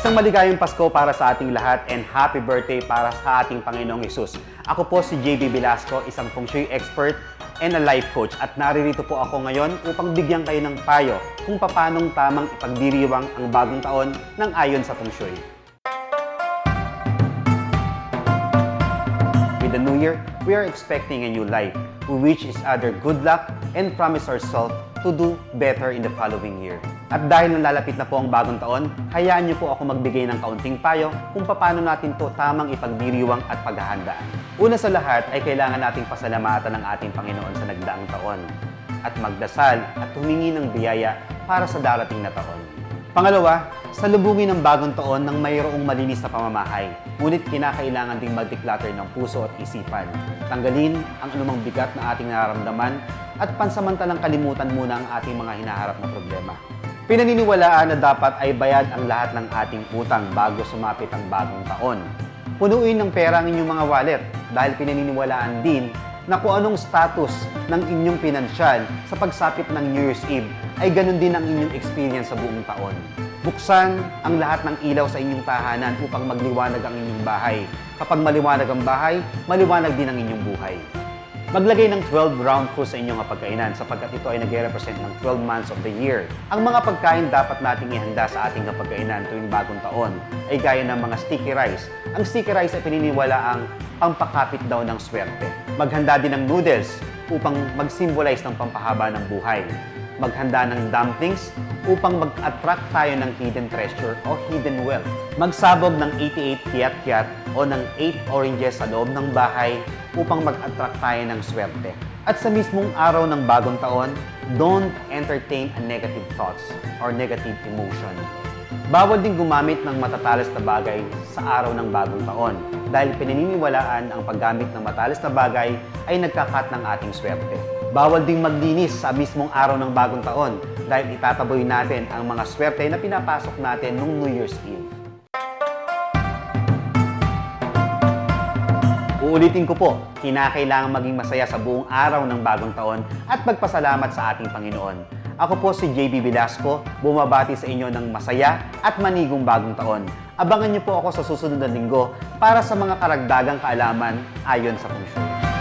Isang maligayang Pasko para sa ating lahat and happy birthday para sa ating Panginoong Hesus. Ako po si JB Velasco, isang feng shui expert and a life coach at naririto po ako ngayon upang bigyan kayo ng payo kung paanong tamang ipagdiriwang ang bagong taon ng ayon sa feng shui. With the new year, we are expecting a new life. We wish each other good luck and promise ourselves to do better in the following year. At dahil nalalapit na po ang bagong taon, hayaan niyo po ako magbigay ng kaunting payo kung paano natin to tamang ipagdiriwang at paghahanda. Una sa lahat ay kailangan nating pasalamatan ng ating Panginoon sa nagdaang taon at magdasal at humingi ng biyaya para sa darating na taon. Pangalawa, salubungin ang bagong taon ng mayroong malinis na pamamahay. Ngunit kinakailangan ding mag-declutter ng puso at isipan. Tanggalin ang anumang bigat na ating nararamdaman at pansamantalang kalimutan muna ang ating mga hinaharap na problema. Pinaniniwalaan na dapat ay bayad ang lahat ng ating utang bago sumapit ang bagong taon. Punuin ng pera ang inyong mga wallet dahil pinaniniwalaan din na kung anong status ng inyong pinansyal sa pagsapit ng New Year's Eve ay ganun din ang inyong experience sa buong taon. Buksan ang lahat ng ilaw sa inyong tahanan upang magliwanag ang inyong bahay. Kapag maliwanag ang bahay, maliwanag din ang inyong buhay. Maglagay ng 12 round fruits sa inyong hapagkainan sapagkat ito ay nagre-represent ng 12 months of the year. Ang mga pagkain dapat nating ihanda sa ating hapagkainan tuwing bagong taon ay gaya ng mga sticky rice. Ang sticky rice ay pininiwala ang pampakapit daw ng swerte. Maghanda din ng noodles upang mag-symbolize ng pampahaba ng buhay. Maghanda ng dumplings upang mag-attract tayo ng hidden treasure o hidden wealth. Magsabog ng 88 kiat-kiat o ng 8 oranges sa loob ng bahay upang mag-attract tayo ng swerte. At sa mismong araw ng bagong taon, don't entertain a negative thoughts or negative emotion. Bawal din gumamit ng matatalas na bagay sa araw ng bagong taon dahil pinaniniwalaan ang paggamit ng matalas na bagay ay nagkakat ng ating swerte. Bawal ding maglinis sa mismong araw ng bagong taon dahil itataboy natin ang mga swerte na pinapasok natin noong New Year's Eve. Uulitin ko po, kinakailangan maging masaya sa buong araw ng bagong taon at magpasalamat sa ating Panginoon. Ako po si JB Velasco, bumabati sa inyo ng masaya at manigong bagong taon. Abangan niyo po ako sa susunod na linggo para sa mga karagdagang kaalaman ayon sa feng shui.